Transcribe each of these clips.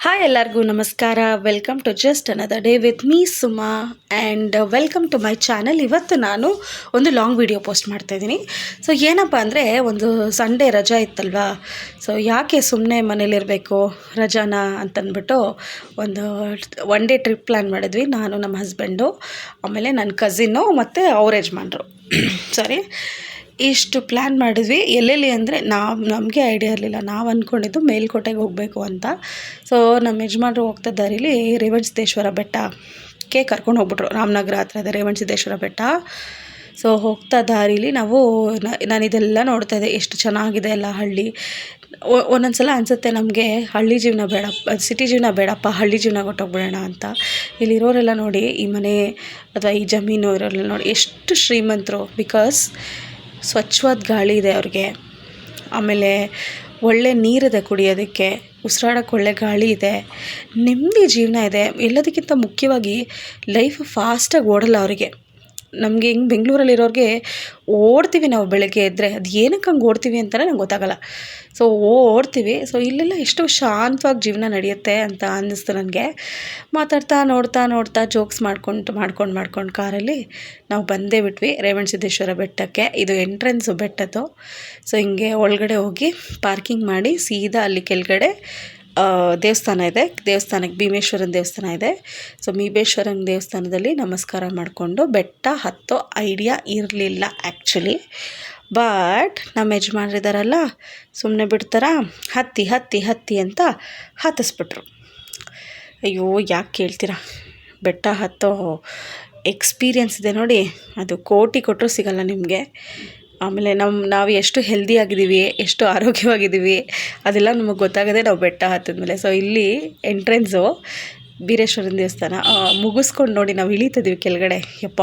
Hi ಎಲ್ಲರಿಗೂ ನಮಸ್ಕಾರ. Welcome to just another day with me Suma and welcome to my channel. ಇವತ್ತು ನಾನು ಒಂದು ಲಾಂಗ್ ವಿಡಿಯೋ ಪೋಸ್ಟ್ ಮಾಡ್ತಾಯಿದ್ದೀನಿ. ಸೊ ಏನಪ್ಪ ಅಂದರೆ, ಒಂದು ಸಂಡೇ ರಜಾ ಇತ್ತಲ್ವಾ, ಸೊ ಯಾಕೆ ಸುಮ್ಮನೆ ಮನೇಲಿರಬೇಕು ರಜಾನ ಅಂತಂದ್ಬಿಟ್ಟು ಒಂದು ಒನ್ ಡೇ ಟ್ರಿಪ್ ಪ್ಲ್ಯಾನ್ ಮಾಡಿದ್ವಿ. ನಾನು, ನಮ್ಮ ಹಸ್ಬೆಂಡು, ಆಮೇಲೆ ನನ್ನ ಕಸಿನ್ನು ಮತ್ತು ಅವ್ರ ಯಜಮಾನ್ರು ಸಾರಿ, ಇಷ್ಟು ಪ್ಲ್ಯಾನ್ ಮಾಡಿದ್ವಿ. ಎಲ್ಲೆಲ್ಲಿ ಅಂದರೆ ನಮಗೆ ಐಡಿಯಾ ಇರಲಿಲ್ಲ. ನಾವು ಅಂದ್ಕೊಂಡಿದ್ದು ಮೇಲ್ಕೋಟೆಗೆ ಹೋಗಬೇಕು ಅಂತ. ಸೊ ನಮ್ಮ ಯಜಮಾನ್ರು ಹೋಗ್ತಾ ದಾರಿಲಿ ರೇವಣಸಿದ್ದೇಶ್ವರ ಬೆಟ್ಟಕ್ಕೆ ಕರ್ಕೊಂಡು ಹೋಗ್ಬಿಟ್ರು. ರಾಮನಗರ ಹತ್ರ ಇದೆ ರೇವಣಸಿದ್ದೇಶ್ವರ ಬೆಟ್ಟ. ಸೊ ಹೋಗ್ತಾ ದಾರಿಲಿ ನಾನು ಇದೆಲ್ಲ ನೋಡ್ತಾ ಇದ್ದೆ, ಎಷ್ಟು ಚೆನ್ನಾಗಿದೆ ಎಲ್ಲ ಹಳ್ಳಿ. ಒಂದೊಂದು ಸಲ ಅನಿಸುತ್ತೆ ನಮಗೆ ಹಳ್ಳಿ ಜೀವನ ಬೇಡ, ಸಿಟಿ ಜೀವನ ಬೇಡಪ್ಪ, ಹಳ್ಳಿ ಜೀವನ ಹೊಟ್ಟೋಗ್ಬಿಡೋಣ ಅಂತ. ಇಲ್ಲಿರೋರೆಲ್ಲ ನೋಡಿ, ಈ ಮನೆ ಅಥವಾ ಈ ಜಮೀನು ಇರೋರೆಲ್ಲ ನೋಡಿ ಎಷ್ಟು ಶ್ರೀಮಂತರು. ಬಿಕಾಸ್ ಸ್ವಚ್ಛವಾದ ಗಾಳಿ ಇದೆ ಅವ್ರಿಗೆ, ಆಮೇಲೆ ಒಳ್ಳೆ ನೀರಿದೆ ಕುಡಿಯೋದಕ್ಕೆ, ಉಸಿರಾಡೋಕ್ಕೆ ಒಳ್ಳೆ ಗಾಳಿ ಇದೆ, ನೆಮ್ಮದಿ ಜೀವನ ಇದೆ. ಎಲ್ಲದಕ್ಕಿಂತ ಮುಖ್ಯವಾಗಿ ಲೈಫ್ ಫಾಸ್ಟಾಗಿ ಓಡಲ್ಲ ಅವರಿಗೆ. ನಮಗೆ ಹಿಂಗೆ ಬೆಂಗಳೂರಲ್ಲಿರೋರಿಗೆ ಓಡ್ತೀವಿ ನಾವು ಬೆಳಗ್ಗೆ ಎದ್ದರೆ, ಅದು ಏನಕ್ಕೆ ಹಂಗೆ ಓಡ್ತೀವಿ ಅಂತಲೇ ನಂಗೆ ಗೊತ್ತಾಗಲ್ಲ. ಸೊ ಓಡ್ತೀವಿ. ಸೊ ಇಲ್ಲೆಲ್ಲ ಎಷ್ಟು ಶಾಂತವಾಗಿ ಜೀವನ ನಡೆಯುತ್ತೆ ಅಂತ ಅನ್ನಿಸ್ತು ನನಗೆ. ಮಾತಾಡ್ತಾ ನೋಡ್ತಾ ಜೋಕ್ಸ್ ಮಾಡ್ಕೊಂಡು ಕಾರಲ್ಲಿ ನಾವು ಬಂದೇ ಬಿಟ್ವಿ ರೇವಣಸಿದ್ದೇಶ್ವರ ಬೆಟ್ಟಕ್ಕೆ. ಇದು ಎಂಟ್ರೆನ್ಸು ಬೆಟ್ಟದ್ದು. ಸೊ ಹಿಂಗೆ ಒಳಗಡೆ ಹೋಗಿ ಪಾರ್ಕಿಂಗ್ ಮಾಡಿ ಸೀದಾ ಅಲ್ಲಿ ಕೆಳಗಡೆ ದೇವಸ್ಥಾನ ಇದೆ. ದೇವಸ್ಥಾನಕ್ಕೆ ಭೀಮೇಶ್ವರನ ದೇವಸ್ಥಾನ ಇದೆ. ಸೊ ಭೀಮೇಶ್ವರನ ದೇವಸ್ಥಾನದಲ್ಲಿ ನಮಸ್ಕಾರ ಮಾಡಿಕೊಂಡು ಬೆಟ್ಟ ಹತ್ತೋ ಐಡಿಯಾ ಇರಲಿಲ್ಲ ಆ್ಯಕ್ಚುಲಿ. ಬಟ್ ನಮ್ಮ ಯಜಮಾನ್ರಿದ್ದಾರಲ್ಲ, ಸುಮ್ಮನೆ ಬಿಡ್ತಾರಾ, ಹತ್ತಿ ಅಂತ ಹತ್ತಿಸ್ಬಿಟ್ರು. ಅಯ್ಯೋ ಯಾಕೆ ಕೇಳ್ತೀರಾ, ಬೆಟ್ಟ ಹತ್ತೋ ಎಕ್ಸ್ಪೀರಿಯನ್ಸ್ ಇದೆ ನೋಡಿ, ಅದು ಕೋಟಿ ಕೊಟ್ಟರು ಸಿಗಲ್ಲ ನಿಮಗೆ. ಆಮೇಲೆ ನಾವು ಎಷ್ಟು ಹೆಲ್ದಿ ಆಗಿದ್ದೀವಿ, ಎಷ್ಟು ಆರೋಗ್ಯವಾಗಿದ್ದೀವಿ ಅದೆಲ್ಲ ನಮಗೆ ಗೊತ್ತಾಗದೆ ನಾವು ಬೆಟ್ಟ ಹತ್ತಿದ್ಮೇಲೆ. ಸೊ ಇಲ್ಲಿ ಎಂಟ್ರೆನ್ಸು ಬೀರೇಶ್ವರನ ದೇವಸ್ಥಾನ ಮುಗಿಸ್ಕೊಂಡು ನೋಡಿ ನಾವು ಇಳಿತಿದ್ದೀವಿ ಕೆಳಗಡೆ. ಯಪ್ಪ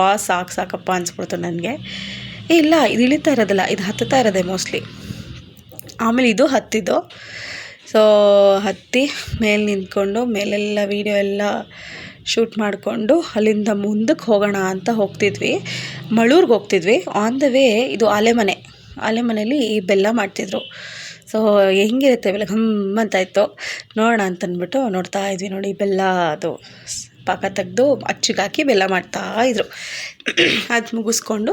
ಸಾಕಪ್ಪ ಅನಿಸ್ಬಿಡ್ತು ನನಗೆ. ಇಲ್ಲ, ಇದು ಇಳಿತಾ ಇರೋದಲ್ಲ, ಇದು ಹತ್ತುತ್ತಾ ಇರೋದೆ ಮೋಸ್ಟ್ಲಿ. ಆಮೇಲೆ ಇದು ಹತ್ತಿದ್ದು. ಸೊ ಹತ್ತಿ ಮೇಲೆ ನಿಂತ್ಕೊಂಡು ಮೇಲೆಲ್ಲ ವೀಡಿಯೋ ಎಲ್ಲ ಶೂಟ್ ಮಾಡಿಕೊಂಡು ಅಲ್ಲಿಂದ ಮುಂದಕ್ಕೆ ಹೋಗೋಣ ಅಂತ ಹೋಗ್ತಿದ್ವಿ. ಮಳೂರಿಗೆ ಹೋಗ್ತಿದ್ವಿ. ಆನ್ ದ ವೇ ಇದು ಆಲೆಮನೆಯಲ್ಲಿ ಬೆಲ್ಲ ಮಾಡ್ತಿದ್ರು. ಸೊ ಹೆಂಗಿರುತ್ತೆ ಬೆಲ್ಲ ಅಂತ ಇತ್ತು, ನೋಡೋಣ ಅಂತಂದ್ಬಿಟ್ಟು ನೋಡ್ತಾ ಇದ್ವಿ. ನೋಡಿ ಬೆಲ್ಲ ಅದು ಪಾಕ ತೆಗೆದು ಅಚ್ಚಿಗೆ ಹಾಕಿ ಬೆಲ್ಲ ಮಾಡ್ತಾಯಿದ್ರು. ಅದು ಮುಗಿಸ್ಕೊಂಡು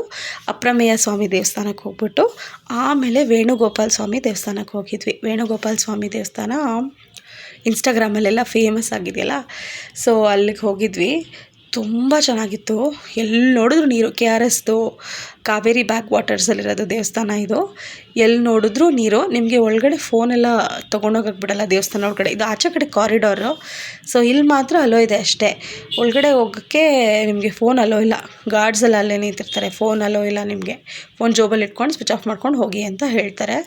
ಅಪ್ರಮೇಯ ಸ್ವಾಮಿ ದೇವಸ್ಥಾನಕ್ಕೆ ಹೋಗ್ಬಿಟ್ಟು ಆಮೇಲೆ ವೇಣುಗೋಪಾಲ ಸ್ವಾಮಿ ದೇವಸ್ಥಾನಕ್ಕೆ ಹೋಗಿದ್ವಿ. ವೇಣುಗೋಪಾಲ ಸ್ವಾಮಿ ದೇವಸ್ಥಾನ ಇನ್ಸ್ಟಾಗ್ರಾಮಲ್ಲೆಲ್ಲ ಫೇಮಸ್ ಆಗಿದೆಯಲ್ಲ, ಸೊ ಅಲ್ಲಿಗೆ ಹೋಗಿದ್ವಿ. ತುಂಬ ಚೆನ್ನಾಗಿತ್ತು. ಎಲ್ಲಿ ನೋಡಿದ್ರು ನೀರು. KRSದು ಕಾವೇರಿ ಬ್ಯಾಕ್ ವಾಟರ್ಸಲ್ಲಿರೋದು ದೇವಸ್ಥಾನ ಇದು. ಎಲ್ಲಿ ನೋಡಿದ್ರು ನೀರು. ನಿಮಗೆ ಒಳಗಡೆ ಫೋನೆಲ್ಲ ತೊಗೊಂಡೋಗಕ್ಕೆ ಬಿಡಲ್ಲ ದೇವಸ್ಥಾನ ಒಳಗಡೆ. ಇದು ಆಚೆ ಕಡೆ ಕಾರಿಡಾರು. ಸೊ ಇಲ್ಲಿ ಮಾತ್ರ ಅಲೋ ಇದೆ ಅಷ್ಟೇ. ಒಳಗಡೆ ಹೋಗೋಕ್ಕೆ ನಿಮಗೆ ಫೋನ್ ಅಲೋ ಇಲ್ಲ. ಗಾರ್ಡ್ಸೆಲ್ಲ ಅಲ್ಲೇ ನಿಂತಿರ್ತಾರೆ. ಫೋನ್ ಅಲೋ ಇಲ್ಲ ನಿಮಗೆ. ಫೋನ್ ಜೋಬಲ್ಲಿ ಇಟ್ಕೊಂಡು ಸ್ವಿಚ್ ಆಫ್ ಮಾಡ್ಕೊಂಡು ಹೋಗಿ ಅಂತ ಹೇಳ್ತಾರೆ.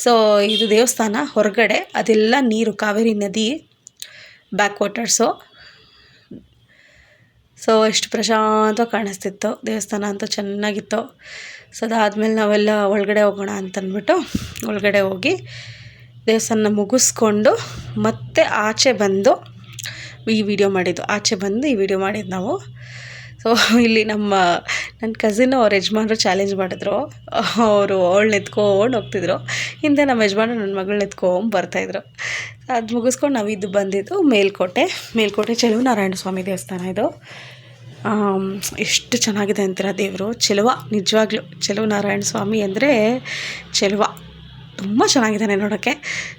ಸೊ ಇದು ದೇವಸ್ಥಾನ ಹೊರಗಡೆ ಅದೆಲ್ಲ ನೀರು, ಕಾವೇರಿ ನದಿ ಬ್ಯಾಕ್ ವಾಟರ್ಸು. ಸೊ ಎಷ್ಟು ಪ್ರಶಾಂತವಾಗಿ ಕಾಣಿಸ್ತಿತ್ತು. ದೇವಸ್ಥಾನ ಅಂತೂ ಚೆನ್ನಾಗಿತ್ತು. ಸೊ ಅದಾದಮೇಲೆ ನಾವೆಲ್ಲ ಒಳಗಡೆ ಹೋಗೋಣ ಅಂತಂದ್ಬಿಟ್ಟು ಒಳಗಡೆ ಹೋಗಿ ದೇವಸ್ಥಾನ ಮುಗಿಸ್ಕೊಂಡು ಮತ್ತೆ ಆಚೆ ಬಂದು ಈ ವಿಡಿಯೋ ಮಾಡಿದ್ದು ನಾವು. ಸೊ ಇಲ್ಲಿ ನನ್ನ ಕಸಿನ್ನು ಅವ್ರ ಯಜಮಾನ್ರು ಚಾಲೆಂಜ್ ಮಾಡಿದ್ರು. ಅವಳನ್ನ ಎತ್ಕೊಂಡು ಹೋಗ್ತಿದ್ರು, ಹಿಂದೆ ನಮ್ಮ ಯಜಮಾನ್ರು ನನ್ನ ಮಗಳನ್ನ ಎತ್ಕೊಂಡು ಬರ್ತಾಯಿದ್ರು. ಅದು ಮುಗಿಸ್ಕೊಂಡು ನಾವು ಇದು ಬಂದಿದ್ದು ಮೇಲ್ಕೋಟೆ ಚೆಲುವನಾರಾಯಣ ಸ್ವಾಮಿ ದೇವಸ್ಥಾನ ಇದು. ಎಷ್ಟು ಚೆನ್ನಾಗಿದೆ ಅಂತೀರ ದೇವರು. ನಿಜವಾಗ್ಲೂ ಚೆಲುವನಾರಾಯಣ ಸ್ವಾಮಿ ಅಂದರೆ ಚೆಲುವ, ತುಂಬ ಚೆನ್ನಾಗಿದ್ದಾನೆ ನೋಡೋಕ್ಕೆ.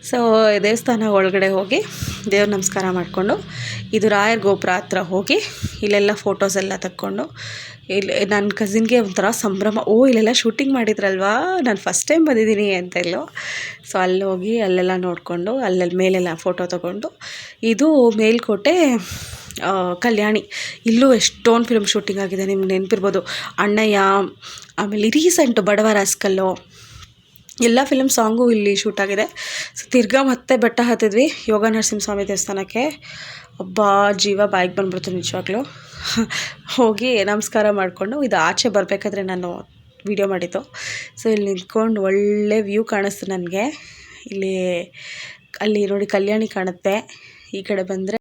ಸೊ ದೇವಸ್ಥಾನ ಒಳಗಡೆ ಹೋಗಿ ದೇವ್ರ ನಮಸ್ಕಾರ ಮಾಡಿಕೊಂಡು ಇದು ರಾಯರ ಗೋಪುರ ಹತ್ರ ಹೋಗಿ ಇಲ್ಲೆಲ್ಲ ಫೋಟೋಸ್ ಎಲ್ಲ ತಕ್ಕೊಂಡು, ಇಲ್ಲಿ ನನ್ನ ಕಸಿನ್ಗೆ ಒಂಥರ ಸಂಭ್ರಮ. ಇಲ್ಲೆಲ್ಲ ಶೂಟಿಂಗ್ ಮಾಡಿದ್ರಲ್ವಾ, ನಾನು ಫಸ್ಟ್ ಟೈಮ್ ಬಂದಿದ್ದೀನಿ ಅಂತ ಇಲ್ಲೋ. ಸೊ ಅಲ್ಲಿ ಹೋಗಿ ಅಲ್ಲೆಲ್ಲ ನೋಡಿಕೊಂಡು ಮೇಲೆಲ್ಲ ಫೋಟೋ ತೊಗೊಂಡು, ಇದು ಮೇಲ್ಕೋಟೆ ಕಲ್ಯಾಣಿ. ಇಲ್ಲೂ ಎಷ್ಟೊಂದು ಫಿಲ್ಮ್ ಶೂಟಿಂಗ್ ಆಗಿದೆ, ನಿಮ್ಗೆ ನೆನಪಿರ್ಬೋದು. ಅಣ್ಣಯ್ಯ, ಆಮೇಲೆ ರೀಸೆಂಟು ಬಡವ ರಾಸ್ಕಲ್ಲು, ಎಲ್ಲ ಫಿಲ್ಮ್ ಸಾಂಗು ಇಲ್ಲಿ ಶೂಟ್ ಆಗಿದೆ. ಸೊ ತಿರ್ಗಾ ಮತ್ತೆ ಬೆಟ್ಟ ಹತ್ತಿದ್ವಿ ಯೋಗ ನರಸಿಂಹಸ್ವಾಮಿ ದೇವಸ್ಥಾನಕ್ಕೆ. ಜೀವ ಬಾಯಿಗೆ ಬಂದ್ಬಿಡ್ತು ನಿಜವಾಗ್ಲೂ. ಹೋಗಿ ನಮಸ್ಕಾರ ಮಾಡಿಕೊಂಡು ಇದು ಆಚೆ ಬರಬೇಕಾದ್ರೆ ನಾನು ವಿಡಿಯೋ ಮಾಡಿದ್ದು. ಸೊ ಇಲ್ಲಿ ನಿಂತ್ಕೊಂಡು ಒಳ್ಳೆ ವ್ಯೂ ಕಾಣಿಸ್ತು ನನಗೆ. ಅಲ್ಲಿ ನೋಡಿ ಕಲ್ಯಾಣಿ ಕಾಣುತ್ತೆ. ಈ ಕಡೆ ಬಂದರೆ